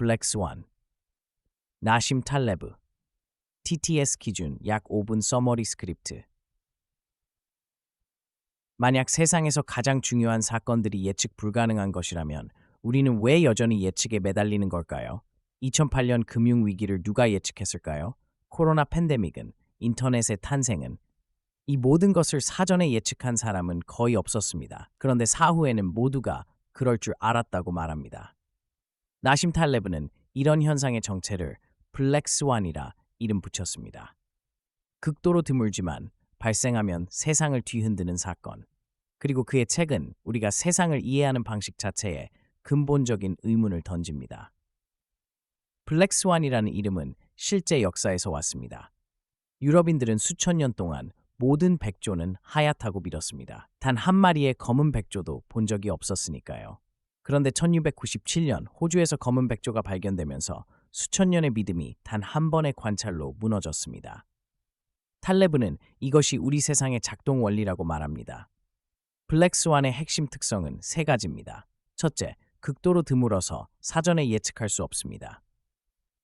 블랙스완, 나심 탈레브, TTS 기준 약 5분 서머리 스크립트. 만약 세상에서 가장 중요한 사건들이 예측 불가능한 것이라면 우리는 왜 여전히 예측에 매달리는 걸까요? 2008년 금융위기를 누가 예측했을까요? 코로나 팬데믹은, 인터넷의 탄생은, 이 모든 것을 사전에 예측한 사람은 거의 없었습니다. 그런데 사후에는 모두가 그럴 줄 알았다고 말합니다. 나심 탈레브는 이런 현상의 정체를 블랙스완이라 이름 붙였습니다. 극도로 드물지만 발생하면 세상을 뒤흔드는 사건. 그리고 그의 책은 우리가 세상을 이해하는 방식 자체에 근본적인 의문을 던집니다. 블랙스완이라는 이름은 실제 역사에서 왔습니다. 유럽인들은 수천 년 동안 모든 백조는 하얗다고 믿었습니다. 단 한 마리의 검은 백조도 본 적이 없었으니까요. 그런데 1697년 호주에서 검은 백조가 발견되면서 수천 년의 믿음이 단 한 번의 관찰로 무너졌습니다. 탈레브는 이것이 우리 세상의 작동 원리라고 말합니다. 블랙스완의 핵심 특성은 세 가지입니다. 첫째, 극도로 드물어서 사전에 예측할 수 없습니다.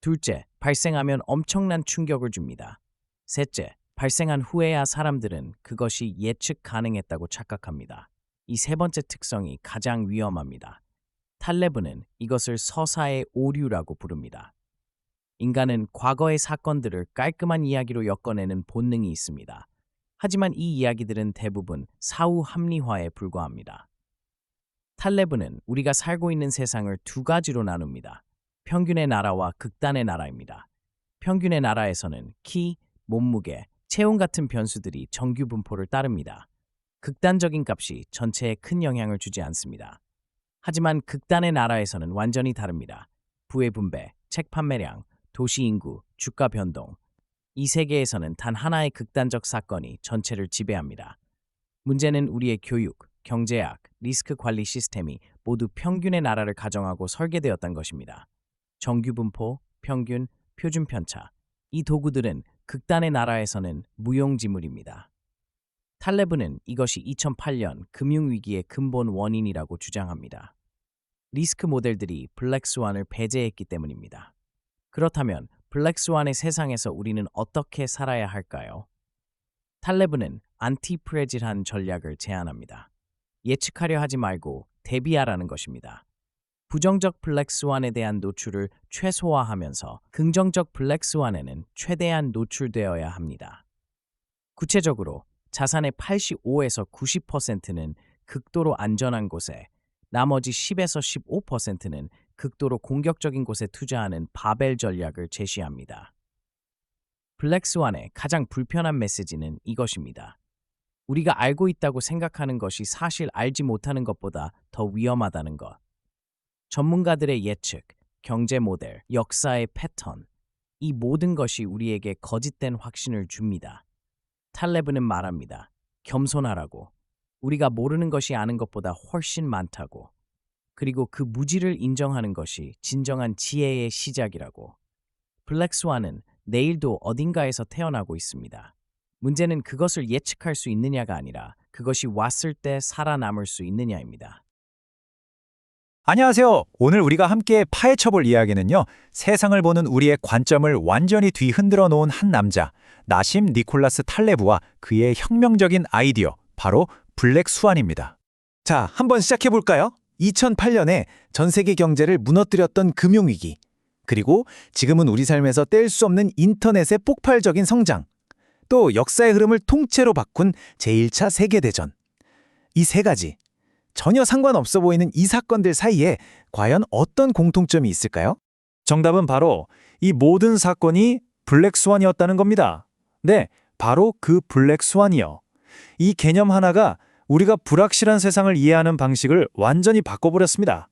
둘째, 발생하면 엄청난 충격을 줍니다. 셋째, 발생한 후에야 사람들은 그것이 예측 가능했다고 착각합니다. 이 세 번째 특성이 가장 위험합니다. 탈레브는 이것을 서사의 오류라고 부릅니다. 인간은 과거의 사건들을 깔끔한 이야기로 엮어내는 본능이 있습니다. 하지만 이 이야기들은 대부분 사후 합리화에 불과합니다. 탈레브는 우리가 살고 있는 세상을 두 가지로 나눕니다. 평균의 나라와 극단의 나라입니다. 평균의 나라에서는 키, 몸무게, 체온 같은 변수들이 정규 분포를 따릅니다. 극단적인 값이 전체에 큰 영향을 주지 않습니다. 하지만 극단의 나라에서는 완전히 다릅니다. 부의 분배, 책 판매량, 도시 인구, 주가 변동. 이 세계에서는 단 하나의 극단적 사건이 전체를 지배합니다. 문제는 우리의 교육, 경제학, 리스크 관리 시스템이 모두 평균의 나라를 가정하고 설계되었다는 것입니다. 정규 분포, 평균, 표준 편차. 이 도구들은 극단의 나라에서는 무용지물입니다. 탈레브는 이것이 2008년 금융위기의 근본 원인이라고 주장합니다. 리스크 모델들이 블랙스완을 배제했기 때문입니다. 그렇다면 블랙스완의 세상에서 우리는 어떻게 살아야 할까요? 탈레브는 안티프레질한 전략을 제안합니다. 예측하려 하지 말고 대비하라는 것입니다. 부정적 블랙스완에 대한 노출을 최소화하면서 긍정적 블랙스완에는 최대한 노출되어야 합니다. 구체적으로 자산의 85에서 90%는 극도로 안전한 곳에, 나머지 10에서 15%는 극도로 공격적인 곳에 투자하는 바벨 전략을 제시합니다. 블랙스완의 가장 불편한 메시지는 이것입니다. 우리가 알고 있다고 생각하는 것이 사실 알지 못하는 것보다 더 위험하다는 것. 전문가들의 예측, 경제 모델, 역사의 패턴, 이 모든 것이 우리에게 거짓된 확신을 줍니다. 탈레브는 말합니다. 겸손하라고. 우리가 모르는 것이 아는 것보다 훨씬 많다고. 그리고 그 무지를 인정하는 것이 진정한 지혜의 시작이라고. 블랙스완은 내일도 어딘가에서 태어나고 있습니다. 문제는 그것을 예측할 수 있느냐가 아니라 그것이 왔을 때 살아남을 수 있느냐입니다. 안녕하세요. 오늘 우리가 함께 파헤쳐볼 이야기는요. 세상을 보는 우리의 관점을 완전히 뒤흔들어 놓은 한 남자, 나심 니콜라스 탈레브와 그의 혁명적인 아이디어, 바로 블랙스완입니다. 자, 한번 시작해볼까요? 2008년에 전 세계 경제를 무너뜨렸던 금융위기, 그리고 지금은 우리 삶에서 뗄 수 없는 인터넷의 폭발적인 성장, 또 역사의 흐름을 통째로 바꾼 제1차 세계대전. 이 세 가지, 전혀 상관없어 보이는 이 사건들 사이에 과연 어떤 공통점이 있을까요? 정답은 바로 이 모든 사건이 블랙스완이었다는 겁니다. 네, 바로 그 블랙스완이요. 이 개념 하나가 우리가 불확실한 세상을 이해하는 방식을 완전히 바꿔버렸습니다.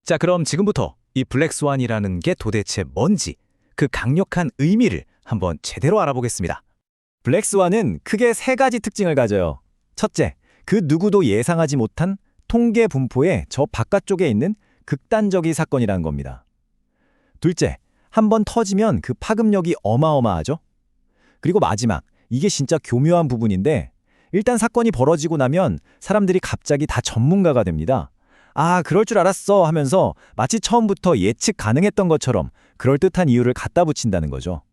자, 그럼 지금부터 이 블랙스완이라는 게 도대체 뭔지, 그 강력한 의미를 한번 제대로 알아보겠습니다. 블랙스완은 크게 세 가지 특징을 가져요. 첫째, 그 누구도 예상하지 못한 통계 분포의 저 바깥쪽에 있는 극단적인 사건이라는 겁니다. 둘째, 한번 터지면 그 파급력이 어마어마하죠. 그리고 마지막, 이게 진짜 교묘한 부분인데 일단 사건이 벌어지고 나면 사람들이 갑자기 다 전문가가 됩니다. 아, 그럴 줄 알았어 하면서 마치 처음부터 예측 가능했던 것처럼 그럴듯한 이유를 갖다 붙인다는 거죠.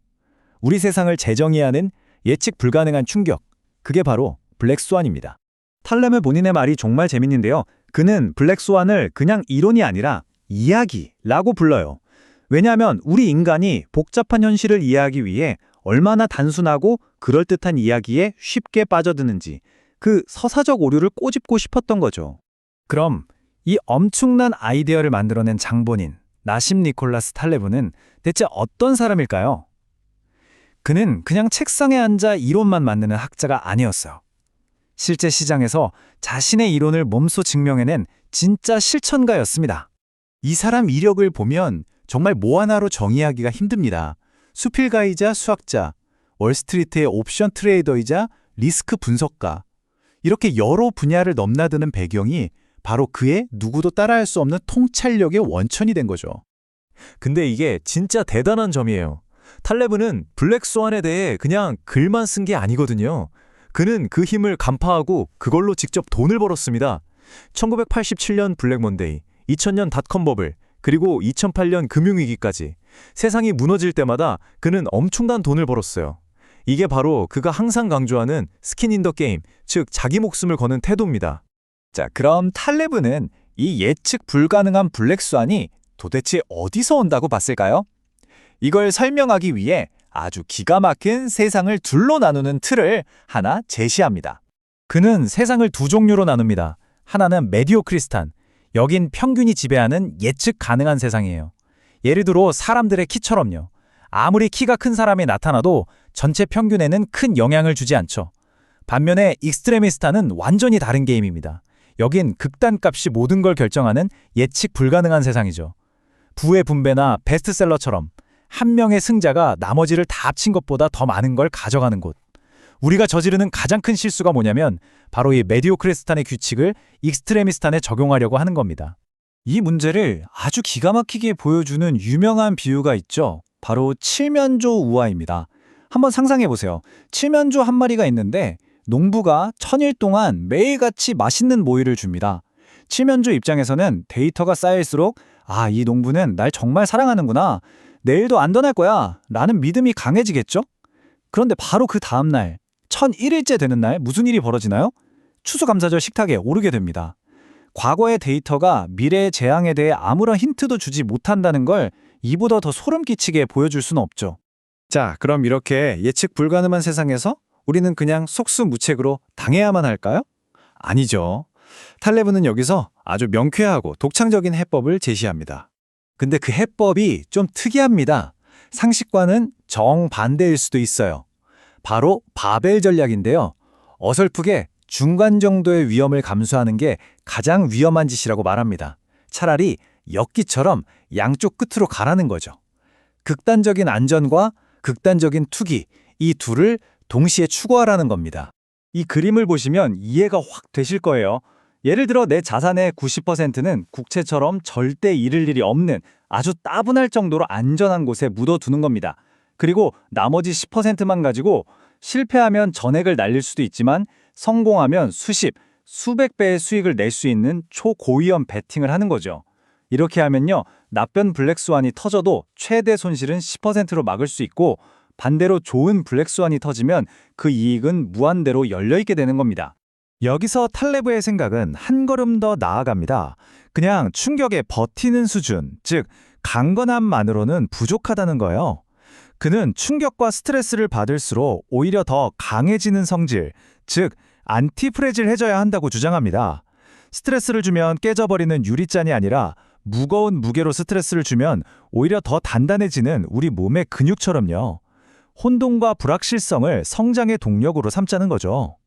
우리 세상을 재정의하는 예측 불가능한 충격. 그게 바로 블랙스완입니다. 탈레르 본인의 말이 정말 재밌는데요. 그는 블랙스완을 그냥 이론이 아니라 이야기라고 불러요. 왜냐하면 우리 인간이 복잡한 현실을 이해하기 위해 얼마나 단순하고 그럴듯한 이야기에 쉽게 빠져드는지 그 서사적 오류를 꼬집고 싶었던 거죠. 그럼 이 엄청난 아이디어를 만들어낸 장본인 나심 니콜라스 탈레브는 대체 어떤 사람일까요? 그는 그냥 책상에 앉아 이론만 만드는 학자가 아니었어요. 실제 시장에서 자신의 이론을 몸소 증명해낸 진짜 실천가였습니다. 이 사람 이력을 보면 정말 뭐 하나로 정의하기가 힘듭니다. 수필가이자 수학자, 월스트리트의 옵션 트레이더이자 리스크 분석가. 이렇게 여러 분야를 넘나드는 배경이 바로 그의 누구도 따라할 수 없는 통찰력의 원천이 된 거죠. 근데 이게 진짜 대단한 점이에요. 탈레브는 블랙스완에 대해 그냥 글만 쓴 게 아니거든요. 그는 그 힘을 간파하고 그걸로 직접 돈을 벌었습니다. 1987년 블랙먼데이, 2000년 닷컴 버블, 그리고 2008년 금융위기까지 세상이 무너질 때마다 그는 엄청난 돈을 벌었어요. 이게 바로 그가 항상 강조하는 스킨 인 더 게임, 즉 자기 목숨을 거는 태도입니다. 자, 그럼 탈레브는 이 예측 불가능한 블랙스완이 도대체 어디서 온다고 봤을까요? 이걸 설명하기 위해 아주 기가 막힌 세상을 둘로 나누는 틀을 하나 제시합니다. 그는 세상을 두 종류로 나눕니다. 하나는 메디오크리스탄, 여긴 평균이 지배하는 예측 가능한 세상이에요. 예를 들어 사람들의 키처럼요. 아무리 키가 큰 사람이 나타나도 전체 평균에는 큰 영향을 주지 않죠. 반면에 익스트레미스탄은 완전히 다른 게임입니다. 여긴 극단값이 모든 걸 결정하는 예측 불가능한 세상이죠. 부의 분배나 베스트셀러처럼 한 명의 승자가 나머지를 다 합친 것보다 더 많은 걸 가져가는 곳. 우리가 저지르는 가장 큰 실수가 뭐냐면 바로 이 메디오크리스탄의 규칙을 익스트레미스탄에 적용하려고 하는 겁니다. 이 문제를 아주 기가 막히게 보여주는 유명한 비유가 있죠. 바로 칠면조 우화입니다. 한번 상상해 보세요. 칠면조 한 마리가 있는데 농부가 1000일 동안 매일같이 맛있는 모이를 줍니다. 칠면조 입장에서는 데이터가 쌓일수록 아, 이 농부는 날 정말 사랑하는구나. 내일도 안 떠날 거야. 라는 믿음이 강해지겠죠? 그런데 바로 그 다음날 1001일째 되는 날 무슨 일이 벌어지나요? 추수감사절 식탁에 오르게 됩니다. 과거의 데이터가 미래의 재앙에 대해 아무런 힌트도 주지 못한다는 걸 이보다 더 소름 끼치게 보여줄 수는 없죠. 자, 그럼 이렇게 예측 불가능한 세상에서 우리는 그냥 속수무책으로 당해야만 할까요? 아니죠. 탈레브는 여기서 아주 명쾌하고 독창적인 해법을 제시합니다. 근데 그 해법이 좀 특이합니다. 상식과는 정반대일 수도 있어요. 바로 바벨 전략인데요. 어설프게 중간 정도의 위험을 감수하는 게 가장 위험한 짓이라고 말합니다. 차라리 엿기처럼 양쪽 끝으로 가라는 거죠. 극단적인 안전과 극단적인 투기, 이 둘을 동시에 추구하라는 겁니다. 이 그림을 보시면 이해가 확 되실 거예요. 예를 들어 내 자산의 90%는 국채처럼 절대 잃을 일이 없는 아주 따분할 정도로 안전한 곳에 묻어두는 겁니다. 그리고 나머지 10%만 가지고 실패하면 전액을 날릴 수도 있지만 성공하면 수백 배의 수익을 낼 수 있는 초고위험 베팅을 하는 거죠. 이렇게 하면요, 나쁜 블랙스완이 터져도 최대 손실은 10%로 막을 수 있고 반대로 좋은 블랙스완이 터지면 그 이익은 무한대로 열려있게 되는 겁니다. 여기서 탈레브의 생각은 한 걸음 더 나아갑니다. 그냥 충격에 버티는 수준, 즉 강건함만으로는 부족하다는 거예요. 그는 충격과 스트레스를 받을수록 오히려 더 강해지는 성질, 즉 안티프레질해져야 한다고 주장합니다. 스트레스를 주면 깨져버리는 유리잔이 아니라 무거운 무게로 스트레스를 주면 오히려 더 단단해지는 우리 몸의 근육처럼요. 혼돈과 불확실성을 성장의 동력으로 삼자는 거죠.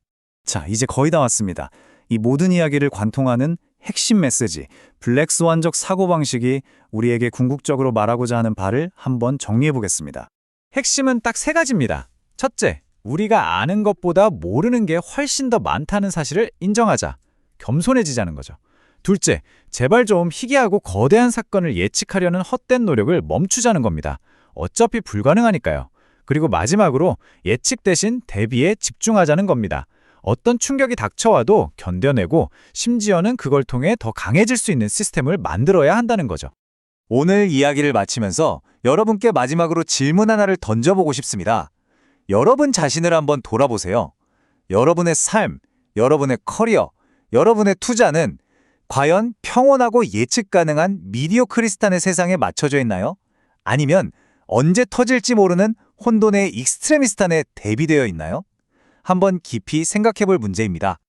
자, 이제 거의 다 왔습니다. 이 모든 이야기를 관통하는 핵심 메시지, 블랙스완적 사고방식이 우리에게 궁극적으로 말하고자 하는 바를 한번 정리해 보겠습니다. 핵심은 딱 세 가지입니다. 첫째, 우리가 아는 것보다 모르는 게 훨씬 더 많다는 사실을 인정하자. 겸손해지자는 거죠. 둘째, 제발 좀 희귀하고 거대한 사건을 예측하려는 헛된 노력을 멈추자는 겁니다. 어차피 불가능하니까요. 그리고 마지막으로 예측 대신 대비에 집중하자는 겁니다. 어떤 충격이 닥쳐와도 견뎌내고 심지어는 그걸 통해 더 강해질 수 있는 시스템을 만들어야 한다는 거죠. 오늘 이야기를 마치면서 여러분께 마지막으로 질문 하나를 던져보고 싶습니다. 여러분 자신을 한번 돌아보세요. 여러분의 삶, 여러분의 커리어, 여러분의 투자는 과연 평온하고 예측 가능한 미디어크리스탄의 세상에 맞춰져 있나요? 아니면 언제 터질지 모르는 혼돈의 익스트레미스탄에 대비되어 있나요? 한번 깊이 생각해 볼 문제입니다.